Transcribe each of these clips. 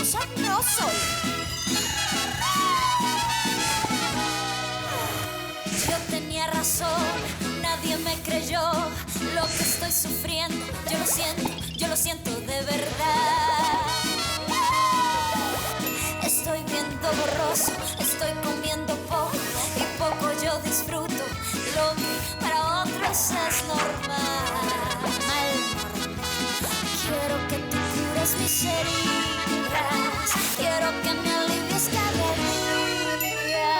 envidiosa no soy. Yo tenía razón, nadie me creyó lo que estoy sufriendo. Yo lo siento de verdad. Estoy viendo borroso, estoy comiendo poco y poco yo disfruto. Lo que para otros es normal. Quiero que tú cures mis heridas, quiero que me alivies cada día.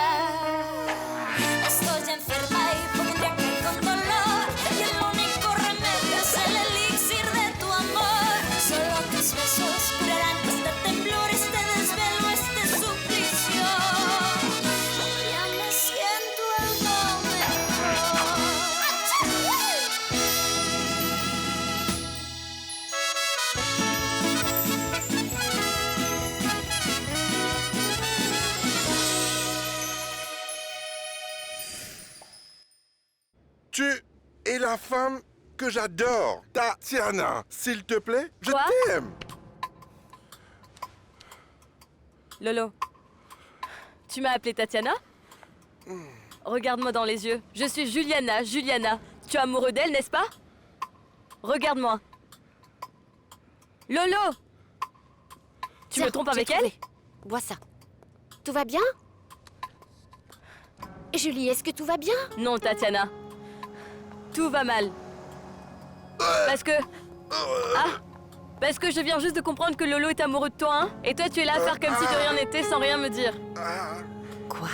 Estoy enferma y podría caer con dolor, y el único remedio es el elixir de tu amor. Solo tus besos curarán este temblor, este desvelo, este suplicio. Ya me siento algo mejor. Tu es la femme que j'adore, Tatiana. S'il te plaît, je Quoi? t'aime. Lolo, tu m'as appelée Tatiana? Regarde-moi dans les yeux. Je suis Juliana, Juliana. Tu es amoureux d'elle, n'est-ce pas? Regarde-moi. Lolo! Tu me trompes avec elle? Bois ça. Tout va bien? Julie, est-ce que tout va bien? Non, Tatiana. Tout va mal. Parce que... Ah! Parce que je viens juste de comprendre que Lolo est amoureux de toi, hein? Et toi, tu es là à faire comme si de rien n'était sans rien me dire. Quoi?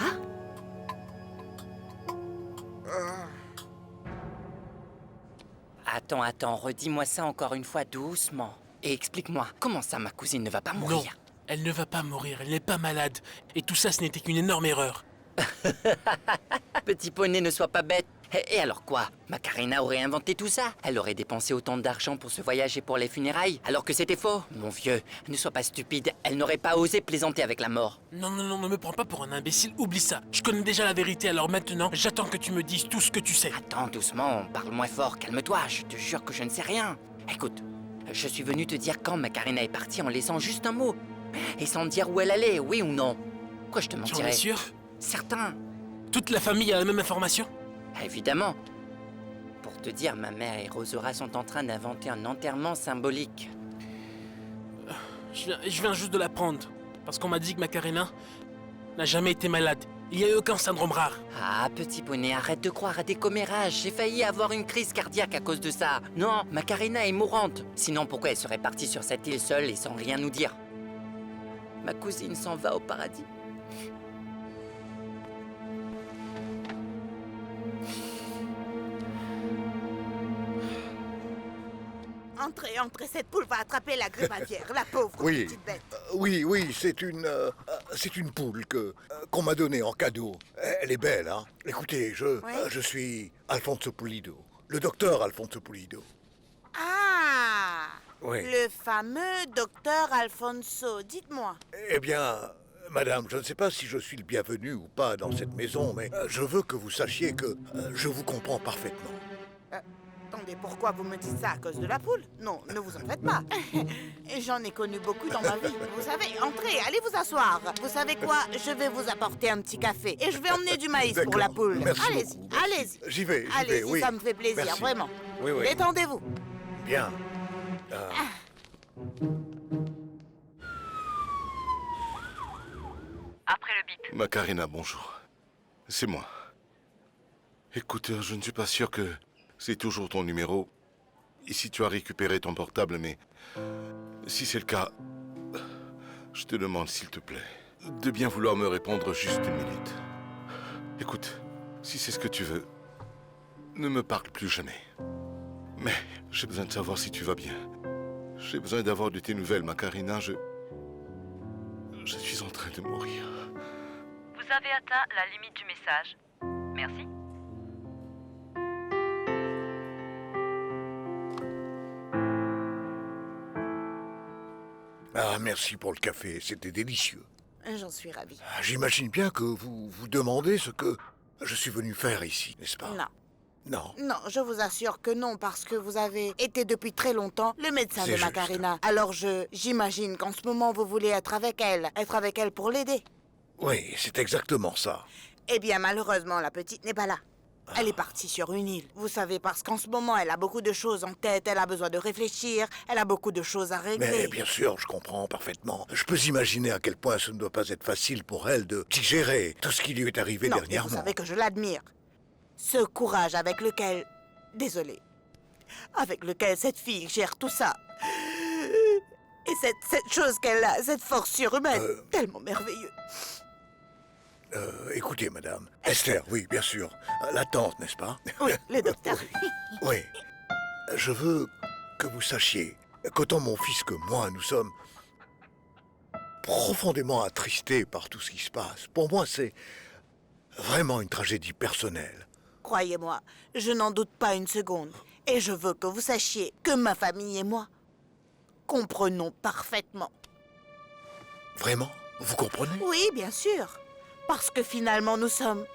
Attends, redis-moi ça encore une fois doucement. Et explique-moi, comment ça ma cousine ne va pas mourir? Non, elle ne va pas mourir, elle n'est pas malade. Et tout ça, ce n'était qu'une énorme erreur. Petit poney, ne sois pas bête. Et alors quoi? Macarena aurait inventé tout ça? Elle aurait dépensé autant d'argent pour ce voyage et pour les funérailles, alors que c'était faux? Mon vieux, ne sois pas stupide, elle n'aurait pas osé plaisanter avec la mort. Non, ne me prends pas pour un imbécile, oublie ça. Je connais déjà la vérité, alors maintenant, j'attends que tu me dises tout ce que tu sais. Attends, doucement, parle moins fort, calme-toi, je te jure que je ne sais rien. Écoute, je suis venu te dire quand Macarena est partie en laissant juste un mot. Et sans me dire où elle allait, oui ou non. Quoi, je te J'en mentirais? es sûr? Certain. Toute la famille a la même information? Évidemment. Pour te dire, ma mère et Rosora sont en train d'inventer un enterrement symbolique. Je viens juste de l'apprendre. Parce qu'on m'a dit que Macarena n'a jamais été malade. Il n'y a eu aucun syndrome rare. Ah, petit poney, arrête de croire à des commérages. J'ai failli avoir une crise cardiaque à cause de ça. Non, Macarena est mourante. Sinon, pourquoi elle serait partie sur cette île seule et sans rien nous dire? Ma cousine s'en va au paradis. Entrez, cette poule va attraper la grippe aviaire, la pauvre Oui, petite bête. oui, c'est une poule qu'on m'a donnée en cadeau. Elle est belle, hein. Écoutez, je suis Alfonso Pulido, le docteur Alfonso Pulido. Ah, Oui. le fameux docteur Alfonso, dites-moi. Eh bien, madame, je ne sais pas si je suis le bienvenu ou pas dans cette maison, mais je veux que vous sachiez que je vous comprends parfaitement. Attendez, pourquoi vous me dites ça à cause de la poule? Non, ne vous en faites pas. J'en ai connu beaucoup dans ma vie. Vous savez, entrez, allez vous asseoir. Vous savez quoi? Je vais vous apporter un petit café et je vais emmener du maïs pour la poule. Merci Allez-y, beaucoup, merci. allez-y. J'y vais, Allez-y, oui. ça me fait plaisir, Merci. vraiment. Oui. Détendez-vous. Bien. Après le bip. Macarena, bonjour. C'est moi. Écoute, je ne suis pas sûr que c'est toujours ton numéro. Ici, tu as récupéré ton portable, mais si c'est le cas, je te demande, s'il te plaît, de bien vouloir me répondre juste une minute. Écoute, si c'est ce que tu veux, ne me parle plus jamais. Mais j'ai besoin de savoir si tu vas bien. J'ai besoin d'avoir de tes nouvelles, Macarena. Je suis en train de mourir. Vous avez atteint la limite du message. Merci. Ah, merci pour le café, c'était délicieux. J'en suis ravie. J'imagine bien que vous vous demandez ce que je suis venu faire ici, n'est-ce pas? Non. Non. Non, je vous assure que non, parce que vous avez été depuis très longtemps le médecin C'est de juste. Macarena. Alors j'imagine qu'en ce moment, vous voulez être avec elle pour l'aider. Oui, c'est exactement ça. Eh bien, malheureusement, la petite n'est pas là. Elle est partie sur une île. Vous savez, parce qu'en ce moment, elle a beaucoup de choses en tête, elle a besoin de réfléchir, elle a beaucoup de choses à régler. Mais bien sûr, je comprends parfaitement. Je peux imaginer à quel point ce ne doit pas être facile pour elle de digérer tout ce qui lui est arrivé Non, mais dernièrement. vous savez que je l'admire. Ce courage avec lequel... Désolée. Avec lequel cette fille gère tout ça. Et cette chose qu'elle a, cette force surhumaine, tellement merveilleux. Écoutez, madame. Esther, oui, bien sûr. La tante, n'est-ce pas? Oui, le docteur. Oui. Je veux que vous sachiez qu'autant mon fils que moi, nous sommes profondément attristés par tout ce qui se passe. Pour moi, c'est vraiment une tragédie personnelle. Croyez-moi, je n'en doute pas une seconde. Et je veux que vous sachiez que ma famille et moi comprenons parfaitement. Vraiment? Vous comprenez? Oui, bien sûr. Parce que finalement, nous sommes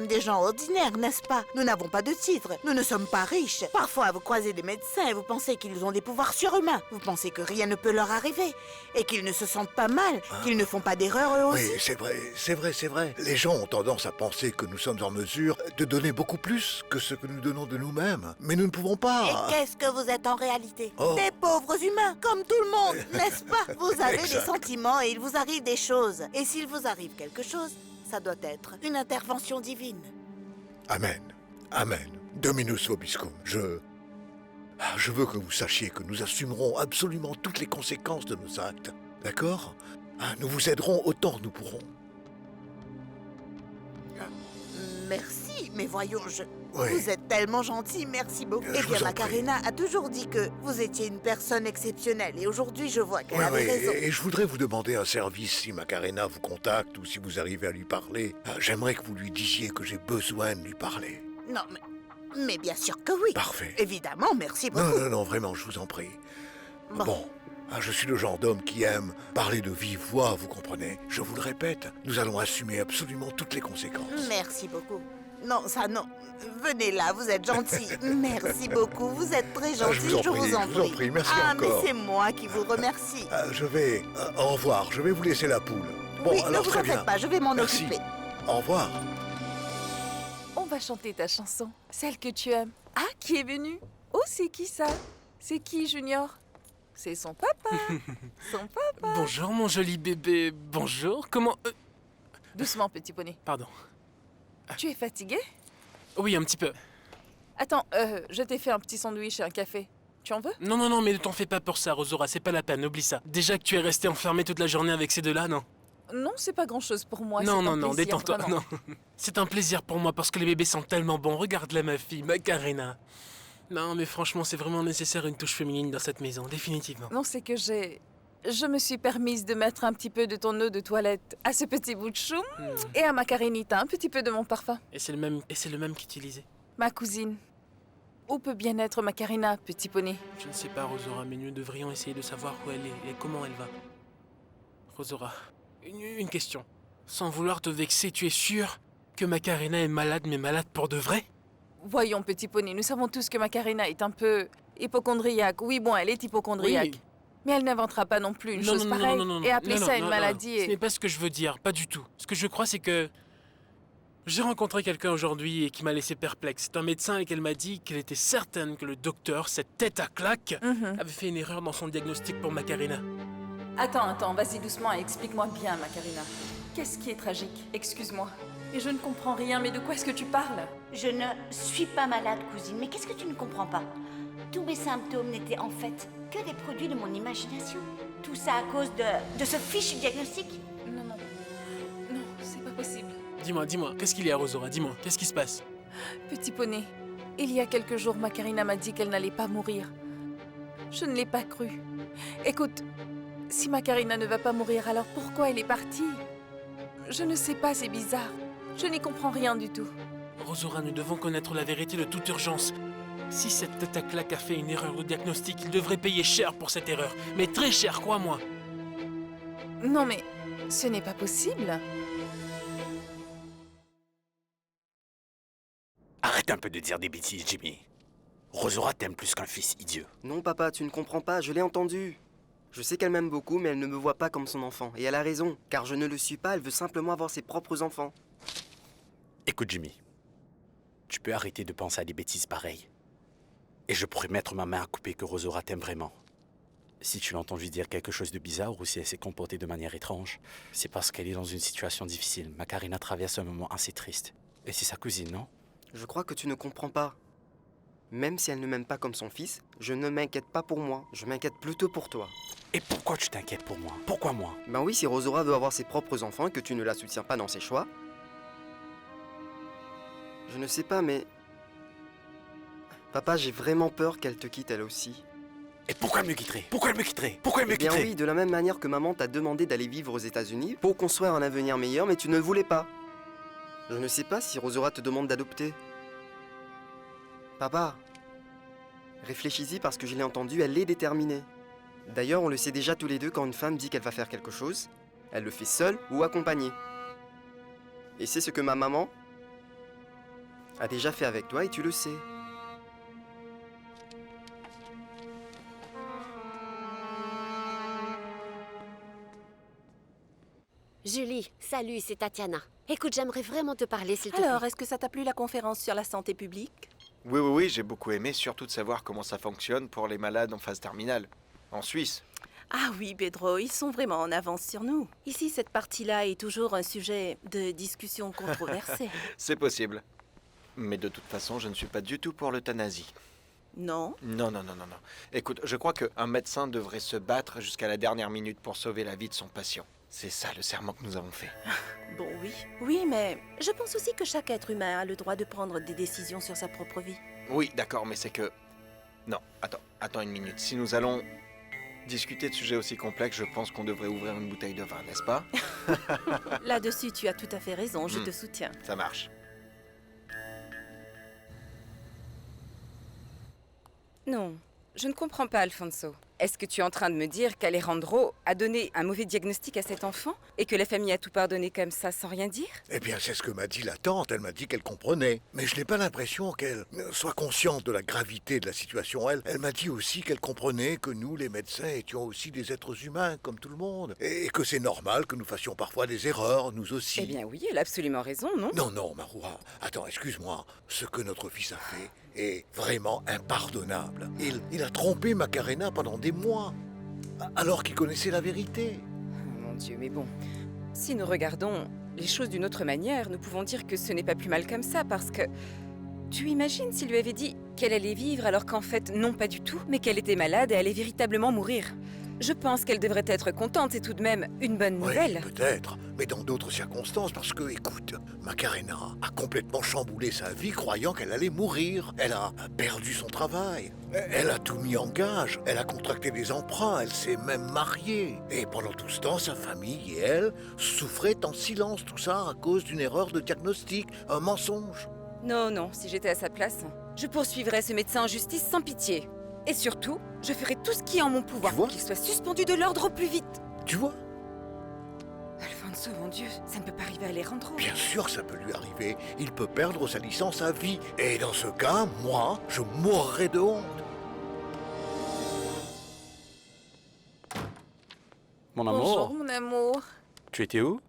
des gens ordinaires, n'est-ce pas? Nous n'avons pas de titre, nous ne sommes pas riches. Parfois, vous croisez des médecins et vous pensez qu'ils ont des pouvoirs surhumains. Vous pensez que rien ne peut leur arriver et qu'ils ne se sentent pas mal, qu'ils ne font pas d'erreur eux aussi. Oui, c'est vrai. Les gens ont tendance à penser que nous sommes en mesure de donner beaucoup plus que ce que nous donnons de nous-mêmes. Mais nous ne pouvons pas. Et qu'est-ce que vous êtes en réalité? Oh. Des pauvres humains, comme tout le monde, n'est-ce pas? Vous avez des Exact. sentiments et il vous arrive des choses. Et s'il vous arrive quelque chose, ça doit être une intervention divine. Amen. Amen. Dominus vobiscum. Je veux que vous sachiez que nous assumerons absolument toutes les conséquences de nos actes. D'accord? Nous vous aiderons autant que nous pourrons. Merci, mais voyons, Oui. vous êtes tellement gentil, merci beaucoup. Je Eh bien, vous en Macarena a toujours dit que vous étiez une personne exceptionnelle et aujourd'hui je vois qu'elle Oui, avait raison. et je voudrais vous demander un service si Macarena vous contacte ou si vous arrivez à lui parler. J'aimerais que vous lui disiez que j'ai besoin de lui parler. Non, mais bien sûr que oui. Parfait. Évidemment, merci beaucoup. Non, vraiment, je vous en prie. Bon. Je suis le genre d'homme qui aime parler de vive voix, vous comprenez? Je vous le répète, nous allons assumer absolument toutes les conséquences. Merci beaucoup. Non, ça non. Venez là, vous êtes gentil. Merci beaucoup, vous êtes très gentil, je vous en prie, merci Ah, encore. mais c'est moi qui vous remercie. Je vais... au revoir, je vais vous laisser la poule. Bon, oui, alors ne vous très en bien. faites pas, je vais m'en Merci. occuper. Au revoir. On va chanter ta chanson, celle que tu aimes. Ah, qui est venu? Oh, c'est qui ça? C'est qui, Junior? C'est son papa. Son papa. Bonjour, mon joli bébé. Bonjour. Comment... Doucement, petit poney. Pardon. Tu es fatigué? Oui, un petit peu. Attends, je t'ai fait un petit sandwich et un café. Tu en veux? Non, mais ne t'en fais pas pour ça, Rosora. C'est pas la peine, oublie ça. Déjà que tu es resté enfermé toute la journée avec ces deux-là, non? Non, c'est pas grand-chose pour moi. Non, c'est un plaisir, détends-toi. vraiment. Non. C'est un plaisir pour moi parce que les bébés sont tellement bons. Regarde-la, ma fille, Macarena. Non, mais franchement, c'est vraiment nécessaire une touche féminine dans cette maison, définitivement. Non, c'est que je me suis permise de mettre un petit peu de ton eau de toilette à ce petit bout de chou et à ma Karenita un petit peu de mon parfum. Et c'est le même qu'utilisé. Ma cousine. Où peut bien être ma Karina, petit poney? Je ne sais pas, Rosora, mais nous devrions essayer de savoir où elle est et comment elle va. Rosora, une question. Sans vouloir te vexer, tu es sûre que Macarena est malade, mais malade pour de vrai? Voyons, petit poney, nous savons tous que ma Karina est un peu hypochondriaque. Oui, bon, elle est hypochondriaque. Oui. Mais elle n'inventera pas non plus une chose pareille et appeler ça une maladie. Ce n'est pas ce que je veux dire, pas du tout. Ce que je crois, c'est que j'ai rencontré quelqu'un aujourd'hui et qui m'a laissé perplexe. C'est un médecin et qu'elle m'a dit qu'elle était certaine que le docteur, cette tête à claque, avait fait une erreur dans son diagnostic pour Macarena. Attends, vas-y doucement et explique-moi bien, ma Karina. Qu'est-ce qui est tragique? Excuse-moi. Et je ne comprends rien, mais de quoi est-ce que tu parles? Je ne suis pas malade, cousine, mais qu'est-ce que tu ne comprends pas? Tous mes symptômes n'étaient en fait que des produits de mon imagination. Tout ça à cause de ce fichu diagnostic. Non, c'est pas possible. Dis-moi, qu'est-ce qu'il y a, Rosora? Dis-moi, qu'est-ce qui se passe? Petit poney, il y a quelques jours, ma Karina m'a dit qu'elle n'allait pas mourir. Je ne l'ai pas cru. Écoute, si ma Karina ne va pas mourir, alors pourquoi elle est partie? Je ne sais pas, c'est bizarre. Je n'y comprends rien du tout. Rosora, nous devons connaître la vérité de toute urgence. Si cette tête à claque a fait une erreur de diagnostic, il devrait payer cher pour cette erreur. Mais très cher, crois-moi. Non mais, ce n'est pas possible. Arrête un peu de dire des bêtises, Jimmy. Rosora t'aime plus qu'un fils idiot. Non, papa, tu ne comprends pas, je l'ai entendu. Je sais qu'elle m'aime beaucoup, mais elle ne me voit pas comme son enfant. Et elle a raison, car je ne le suis pas, elle veut simplement avoir ses propres enfants. Écoute, Jimmy. Tu peux arrêter de penser à des bêtises pareilles. Et je pourrais mettre ma main à couper que Rosora t'aime vraiment. Si tu l'as entendu dire quelque chose de bizarre ou si elle s'est comportée de manière étrange, c'est parce qu'elle est dans une situation difficile. Macarena traverse un moment assez triste. Et c'est sa cousine, non? Je crois que tu ne comprends pas. Même si elle ne m'aime pas comme son fils, je ne m'inquiète pas pour moi. Je m'inquiète plutôt pour toi. Et pourquoi tu t'inquiètes pour moi? Pourquoi moi? Ben oui, si Rosora veut avoir ses propres enfants et que tu ne la soutiens pas dans ses choix... Je ne sais pas, mais... Papa, j'ai vraiment peur qu'elle te quitte elle aussi. Et pourquoi elle me quitterait? Pourquoi elle me quitterait? Pourquoi elle me Eh bien quitterait? oui, de la même manière que maman t'a demandé d'aller vivre aux États-Unis pour construire un avenir meilleur, mais tu ne le voulais pas. Je ne sais pas si Rosora te demande d'adopter. Papa, réfléchis-y parce que je l'ai entendu, elle est déterminée. D'ailleurs, on le sait déjà tous les deux, quand une femme dit qu'elle va faire quelque chose, elle le fait seule ou accompagnée. Et c'est ce que ma maman a déjà fait avec toi et tu le sais. Julie, salut, c'est Tatiana. Écoute, j'aimerais vraiment te parler, s'il te plaît. Alors, est-ce que ça t'a plu la conférence sur la santé publique? Oui, j'ai beaucoup aimé, surtout de savoir comment ça fonctionne pour les malades en phase terminale. En Suisse. Ah oui, Pedro, ils sont vraiment en avance sur nous. Ici, cette partie-là est toujours un sujet de discussion controversée. C'est possible. Mais de toute façon, je ne suis pas du tout pour l'euthanasie. Non? Non. Écoute, je crois qu'un médecin devrait se battre jusqu'à la dernière minute pour sauver la vie de son patient. C'est ça le serment que nous avons fait. Bon, oui. Oui, mais je pense aussi que chaque être humain a le droit de prendre des décisions sur sa propre vie. Oui, d'accord, mais c'est que... Non, attends une minute. Si nous allons discuter de sujets aussi complexes, je pense qu'on devrait ouvrir une bouteille de vin, n'est-ce pas? Là-dessus, tu as tout à fait raison, je te soutiens. Ça marche. Non, je ne comprends pas, Alfonso. Est-ce que tu es en train de me dire qu'Alejandro a donné un mauvais diagnostic à cet enfant et que la famille a tout pardonné comme ça sans rien dire? Eh bien, c'est ce que m'a dit la tante. Elle m'a dit qu'elle comprenait. Mais je n'ai pas l'impression qu'elle soit consciente de la gravité de la situation. Elle m'a dit aussi qu'elle comprenait que nous, les médecins, étions aussi des êtres humains, comme tout le monde. Et que c'est normal que nous fassions parfois des erreurs, nous aussi. Eh bien oui, elle a absolument raison, non? Non, Maroua. Attends, excuse-moi. Ce que notre fils a fait est vraiment impardonnable. Il a trompé Macarena pendant des mois, alors qu'il connaissait la vérité. Oh, mon Dieu, mais bon, si nous regardons les choses d'une autre manière, nous pouvons dire que ce n'est pas plus mal comme ça, parce que... Tu imagines s'il lui avait dit qu'elle allait vivre alors qu'en fait, non pas du tout, mais qu'elle était malade et allait véritablement mourir. Je pense qu'elle devrait être contente, c'est tout de même une bonne nouvelle. Oui, peut-être, mais dans d'autres circonstances, parce que, écoute, Macarena a complètement chamboulé sa vie croyant qu'elle allait mourir. Elle a perdu son travail, elle a tout mis en gage, elle a contracté des emprunts, elle s'est même mariée. Et pendant tout ce temps, sa famille et elle souffraient en silence, tout ça à cause d'une erreur de diagnostic, un mensonge. Non, si j'étais à sa place, je poursuivrais ce médecin en justice sans pitié. Et surtout, je ferai tout ce qui est en mon pouvoir pour qu'il soit suspendu de l'ordre au plus vite. Tu vois? Alfonso, mon Dieu, ça ne peut pas arriver à Alejandro. Bien sûr, ça peut lui arriver. Il peut perdre sa licence à vie. Et dans ce cas, moi, je mourrai de honte. Mon amour. Bonjour, mon amour. Tu étais où?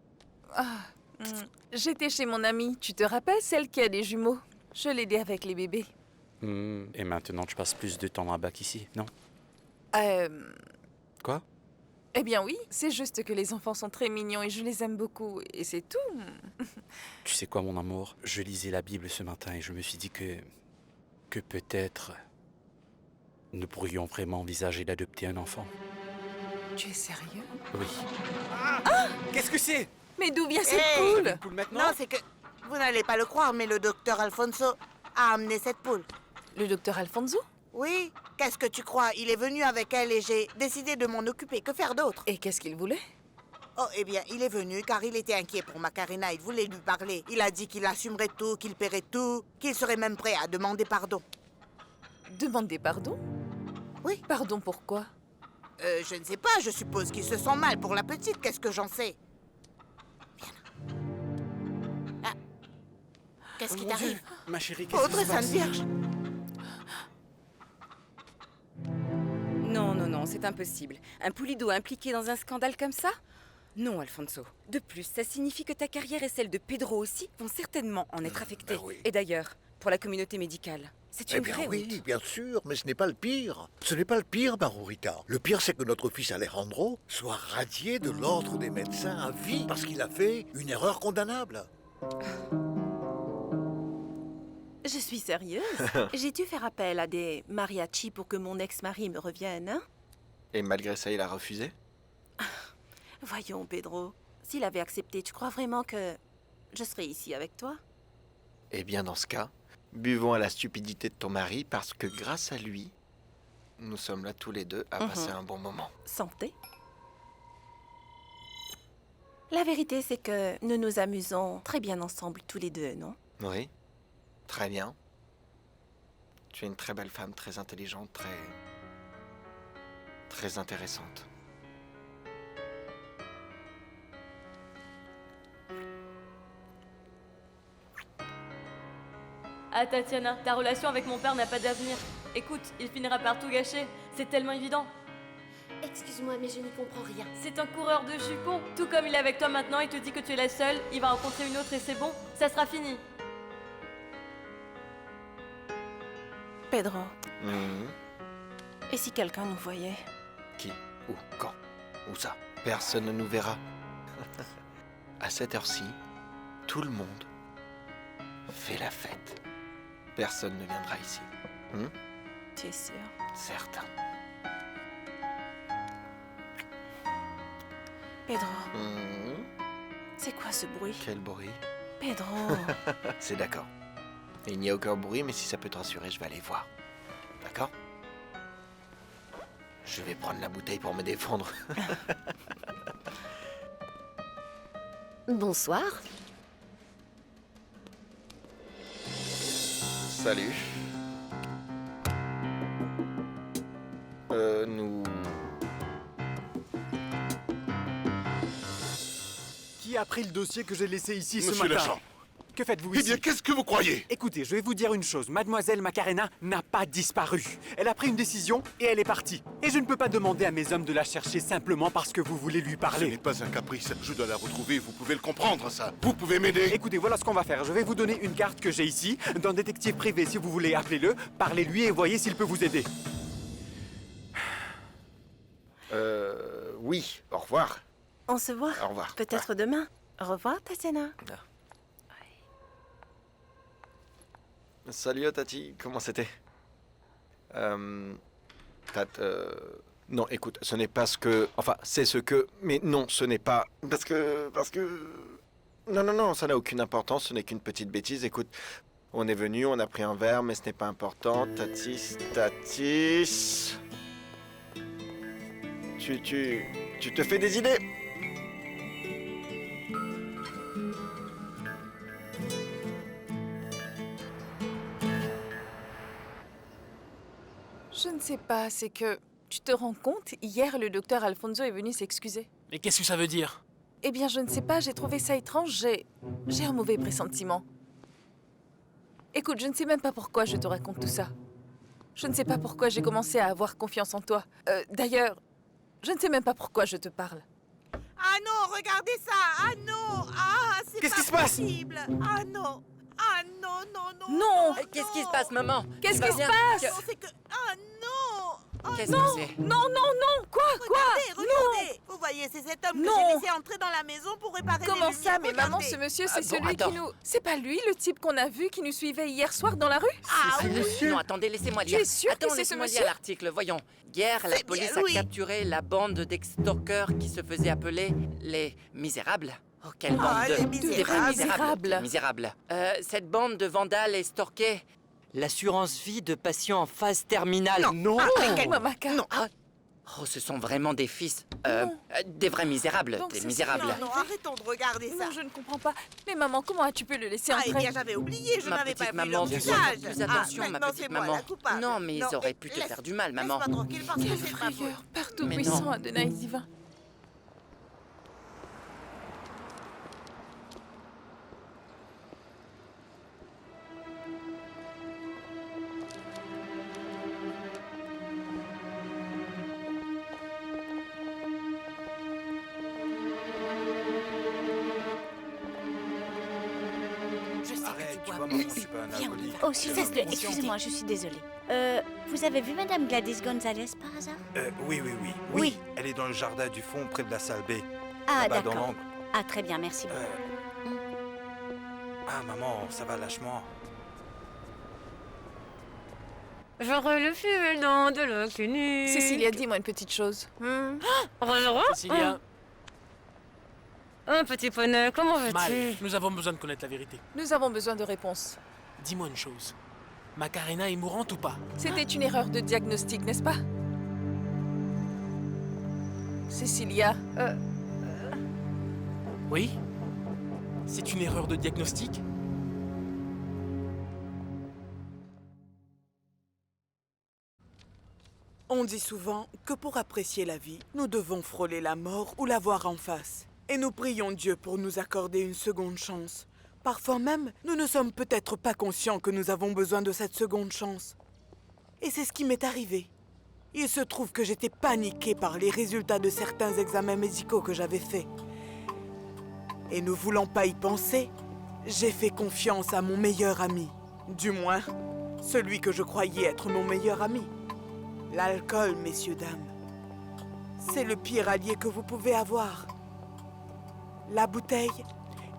J'étais chez mon amie. Tu te rappelles, celle qui a des jumeaux? Je l'aidais avec les bébés. Et maintenant, tu passes plus de temps là-bas qu'ici, non? Quoi? Eh bien oui, c'est juste que les enfants sont très mignons et je les aime beaucoup, et c'est tout. Tu sais quoi, mon amour? Je lisais la Bible ce matin et je me suis dit que peut-être nous pourrions vraiment envisager d'adopter un enfant. Tu es sérieux? Oui. Ah! Qu'est-ce que c'est? Mais d'où vient cette Hey! poule? Une poule maintenant? Non, c'est que... Vous n'allez pas le croire, mais le docteur Alfonso a amené cette poule. Le docteur Alfonso? Oui, qu'est-ce que tu crois? Il est venu avec elle et j'ai décidé de m'en occuper. Que faire d'autre? Et qu'est-ce qu'il voulait? Oh, eh bien, il est venu car il était inquiet pour Macarena. Il voulait lui parler. Il a dit qu'il assumerait tout, qu'il paierait tout, qu'il serait même prêt à demander pardon. Demander pardon? Oui. Pardon pourquoi? Je ne sais pas, je suppose qu'il se sent mal pour la petite. Qu'est-ce que j'en sais? Viens là. Ah. qu'est-ce qui Mon t'arrive? Dieu, ma chérie, qu'est-ce Audrey qui se passe? Sainte Vierge. Non, non, non, c'est impossible. Un Pulido impliqué dans un scandale comme ça? Non, Alfonso. De plus, ça signifie que ta carrière et celle de Pedro aussi vont certainement en être affectées. oui. Et d'ailleurs, pour la communauté médicale, c'est une Eh bien vraie oui, honte. bien sûr, mais ce n'est pas le pire. Ce n'est pas le pire, Marurita. Le pire, c'est que notre fils Alejandro soit radié de l'ordre des médecins à vie parce qu'il a fait une erreur condamnable. Je suis sérieuse. J'ai dû faire appel à des mariachis pour que mon ex-mari me revienne, hein? Et malgré ça, il a refusé? Voyons, Pedro. S'il avait accepté, tu crois vraiment que je serais ici avec toi? Eh bien, dans ce cas, buvons à la stupidité de ton mari parce que grâce à lui, nous sommes là tous les deux à passer un bon moment. Santé. La vérité, c'est que nous nous amusons très bien ensemble tous les deux, non? Oui, très bien. Tu es une très belle femme, très intelligente, très intéressante. Ah Tatiana, ta relation avec mon père n'a pas d'avenir. Écoute, il finira par tout gâcher. C'est tellement évident. Excuse-moi, mais je n'y comprends rien. C'est un coureur de jupons. Tout comme il est avec toi maintenant, il te dit que tu es la seule. Il va rencontrer une autre et c'est bon. Ça sera fini. Pedro, Mhm. et si quelqu'un nous voyait? Qui? Où? Quand? Où ça? Personne ne nous verra. À cette heure-ci, tout le monde fait la fête. Personne ne viendra ici. Tu es sûr? Certain. Pedro, Mhm. c'est quoi ce bruit? Quel bruit? Pedro, C'est d'accord. Il n'y a aucun bruit, mais si ça peut te rassurer, je vais aller voir. D'accord? Je vais prendre la bouteille pour me défendre. Bonsoir. Salut. Nous... Qui a pris le dossier que j'ai laissé ici ce Monsieur matin? l'agent. Que faites-vous Eh ici? bien, qu'est-ce que vous croyez? Écoutez, je vais vous dire une chose. Mademoiselle Macarena n'a pas disparu. Elle a pris une décision et elle est partie. Et je ne peux pas demander à mes hommes de la chercher simplement parce que vous voulez lui Ce parler. n'est pas un caprice. Je dois la retrouver. Vous pouvez le comprendre, ça. Vous pouvez m'aider. Écoutez, voilà ce qu'on va faire. Je vais vous donner une carte que j'ai ici, d'un détective privé. Si vous voulez, appelez-le, parlez-lui et voyez s'il peut vous aider. Oui, au revoir. on se voit? Au revoir. Peut-être demain. Au revoir, Tatiana. Salut Tati, comment c'était? Non, écoute, ce n'est pas ce que... Enfin, c'est ce que... Mais non, ce n'est pas... Parce que... Non, ça n'a aucune importance, ce n'est qu'une petite bêtise. Écoute, on est venu, on a pris un verre, mais ce n'est pas important. Tatis... Tu te fais des idées? Je ne sais pas, c'est que... Tu te rends compte, hier, le docteur Alfonso est venu s'excuser. Mais qu'est-ce que ça veut dire? Eh bien, je ne sais pas, j'ai trouvé ça étrange, j'ai un mauvais pressentiment. Écoute, je ne sais même pas pourquoi je te raconte tout ça. Je ne sais pas pourquoi j'ai commencé à avoir confiance en toi. D'ailleurs, je ne sais même pas pourquoi je te parle. Ah non, regardez ça. Ah non. Ah, c'est Qu'est-ce pas qui se passe? possible. Ah non. Ah non, non, non. Non. Qu'est-ce qui se passe, maman? Qu'est-ce Tout qui va se bien? passe? Non, c'est que... Ah non. Ah, Qu'est-ce Non, que c'est? non, non, non. Quoi? Regardez. Vous voyez, c'est cet homme que Non. j'ai laissé entrer dans la maison pour réparer les Comment lumières. ça? Mais maman, Regardez. ce monsieur, Ah c'est bon, celui attends. qui nous... C'est pas lui, le type qu'on a vu, qui nous suivait hier soir dans la rue? Ah C'est oui. monsieur. Non, attendez, laissez-moi Tu lire. es sûr que Attends, c'est ce laissez-moi lire monsieur? l'article. Voyons. Hier, la C'est police bien a lui. capturé la bande d'extorqueurs qui se faisait appeler les Misérables. Oh, quelle bande Ah, de... les Des vrais Misérables. Misérables. Cette bande de vandales estorquait l'assurance vie de patients en phase terminale. Non. Mamaka. Non. Oh, ce sont vraiment des fils... des vrais misérables. Donc des c'est misérables. Non, non, arrêtons de regarder ça. Non, je ne comprends pas. Mais maman, comment as-tu pu le laisser Ah, entrer? eh bien, j'avais oublié, je Ma n'avais pas petite vu maman, leur fais visage. plus attention, ma maintenant, petite c'est moi maman. la coupable. Non, mais ils auraient pu te laisse- faire du mal, maman. Laisse-moi tranquille parce que Quelle c'est pas faute. frayeur, Père Mais Tout-Puissant, non. Adonai divin. tu vois, maman, je suis pas un alcoolique. Oh, s'il vous plaît, excusez-moi, je suis désolée. Vous avez vu Madame Gladys Gonzalez par hasard? Oui. Elle est dans le jardin du fond, près de la salle B. Ah, Là-bas, dans d'accord. l'angle. Ah, très bien, merci beaucoup. Ah, maman, ça va, lâche-moi. J'aurais le fil dans de la clinique. Cécilia, dis-moi une petite chose. Cécilia. Un petit poney, comment Mal. vas-tu? Nous avons besoin de connaître la vérité. Nous avons besoin de réponses. Dis-moi une chose. Macarena est mourante ou pas? C'était une erreur de diagnostic, n'est-ce pas? Cécilia. Oui? C'est une erreur de diagnostic? On dit souvent que pour apprécier la vie, nous devons frôler la mort ou la voir en face. Et nous prions Dieu pour nous accorder une seconde chance. Parfois même, nous ne sommes peut-être pas conscients que nous avons besoin de cette seconde chance. Et c'est ce qui m'est arrivé. Il se trouve que j'étais paniquée par les résultats de certains examens médicaux que j'avais faits. Et ne voulant pas y penser, j'ai fait confiance à mon meilleur ami. Du moins, celui que je croyais être mon meilleur ami. L'alcool, messieurs, dames. C'est le pire allié que vous pouvez avoir. La bouteille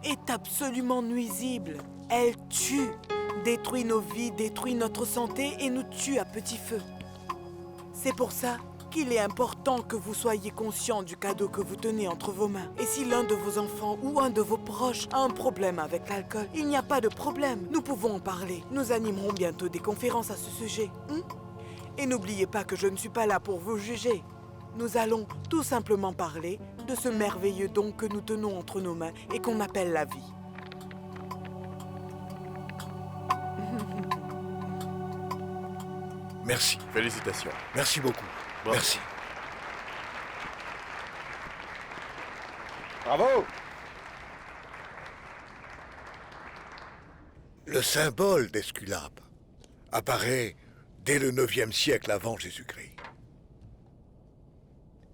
est absolument nuisible. Elle tue, détruit nos vies, détruit notre santé et nous tue à petit feu. C'est pour ça qu'il est important que vous soyez conscient du cadeau que vous tenez entre vos mains. Et si l'un de vos enfants ou un de vos proches a un problème avec l'alcool, il n'y a pas de problème. Nous pouvons en parler. Nous animerons bientôt des conférences à ce sujet. Et n'oubliez pas que je ne suis pas là pour vous juger. Nous allons tout simplement parler de ce merveilleux don que nous tenons entre nos mains et qu'on appelle la vie. Merci. Félicitations. Merci beaucoup. Bravo. Merci. Bravo! Le symbole d'Esculape apparaît dès le 9e siècle avant Jésus-Christ.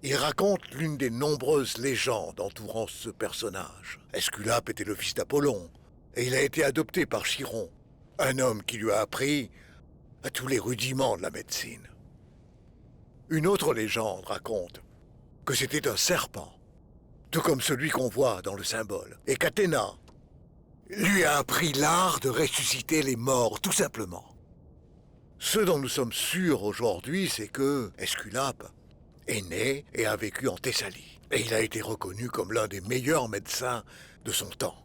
Il raconte l'une des nombreuses légendes entourant ce personnage. Esculape était le fils d'Apollon, et il a été adopté par Chiron, un homme qui lui a appris à tous les rudiments de la médecine. Une autre légende raconte que c'était un serpent, tout comme celui qu'on voit dans le symbole, et qu'Athéna lui a appris l'art de ressusciter les morts, tout simplement. Ce dont nous sommes sûrs aujourd'hui, c'est que Esculape est né et a vécu en Thessalie. Et il a été reconnu comme l'un des meilleurs médecins de son temps.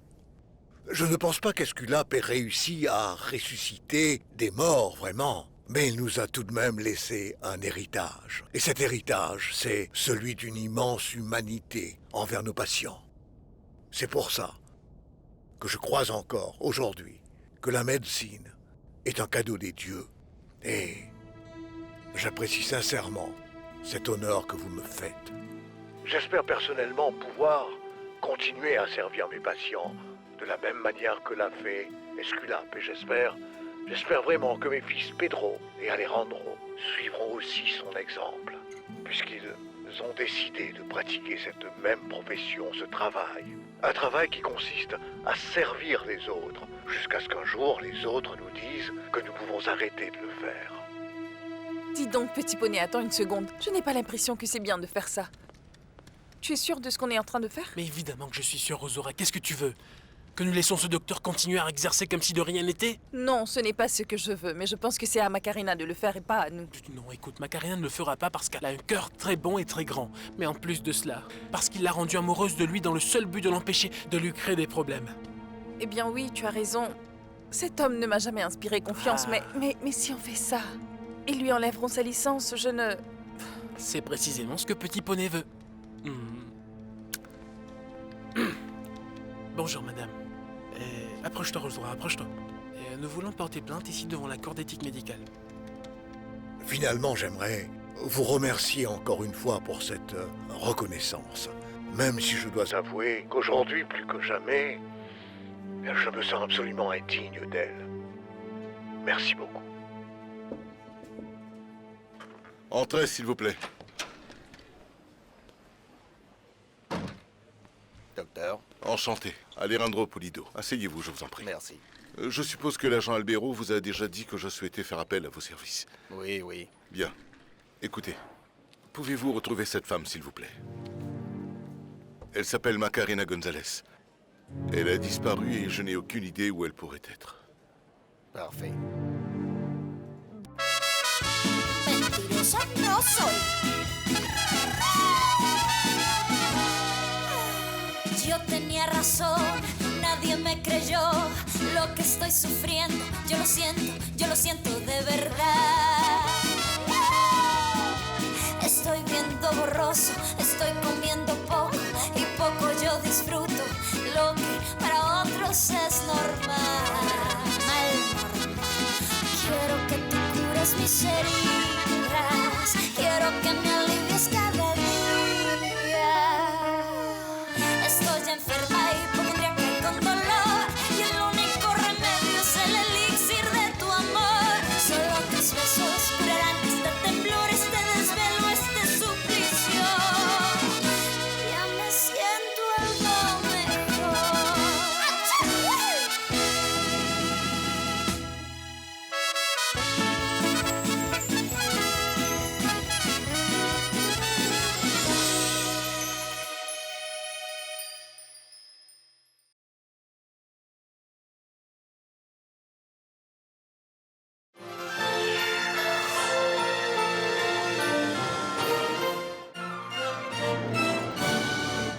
Je ne pense pas qu'Esculape ait réussi à ressusciter des morts, vraiment. Mais il nous a tout de même laissé un héritage. Et cet héritage, c'est celui d'une immense humanité envers nos patients. C'est pour ça que je crois encore, aujourd'hui, que la médecine est un cadeau des dieux. Et j'apprécie sincèrement cet honneur que vous me faites. J'espère personnellement pouvoir continuer à servir mes patients de la même manière que l'a fait Esculape. Et j'espère vraiment que mes fils Pedro et Alejandro suivront aussi son exemple, puisqu'ils ont décidé de pratiquer cette même profession, ce travail. Un travail qui consiste à servir les autres, jusqu'à ce qu'un jour les autres nous disent que nous pouvons arrêter de le faire. Dis donc, petit poney, attends une seconde. Je n'ai pas l'impression que c'est bien de faire ça. Tu es sûr de ce qu'on est en train de faire? Mais évidemment que je suis sûr, Rosora. Qu'est-ce que tu veux? Que nous laissons ce docteur continuer à exercer comme si de rien n'était? Non, ce n'est pas ce que je veux, mais je pense que c'est à Macarena de le faire et pas à nous. Non, écoute, Macarena ne le fera pas parce qu'elle a un cœur très bon et très grand. Mais en plus de cela, parce qu'il l'a rendue amoureuse de lui dans le seul but de l'empêcher de lui créer des problèmes. Eh bien oui, tu as raison. Cet homme ne m'a jamais inspiré confiance, mais si on fait ça, ils lui enlèveront sa licence, je ne... C'est précisément ce que Petit Poney veut. Bonjour, madame. Approche-toi, Rosora, approche-toi. Nous voulons porter plainte ici devant la Cour d'éthique médicale. Finalement, j'aimerais vous remercier encore une fois pour cette reconnaissance. Même si je dois avouer qu'aujourd'hui, plus que jamais, je me sens absolument indigne d'elle. Merci beaucoup. Entrez, s'il vous plaît. Docteur. Enchanté. Alejandro Pulido. Asseyez-vous, je vous en prie. Merci. Je suppose que l'agent Albero vous a déjà dit que je souhaitais faire appel à vos services. Oui, oui. Bien. Écoutez, pouvez-vous retrouver cette femme, s'il vous plaît? Elle s'appelle Macarena González. Elle a disparu et je n'ai aucune idée où elle pourrait être. Parfait. Mentirosa no soy. Yo tenía razón, nadie me creyó lo que estoy sufriendo. Yo lo siento de verdad. Estoy viendo borroso, estoy comiendo poco y poco yo disfruto lo que para otros es normal. Quiero que tú cures mis heridas.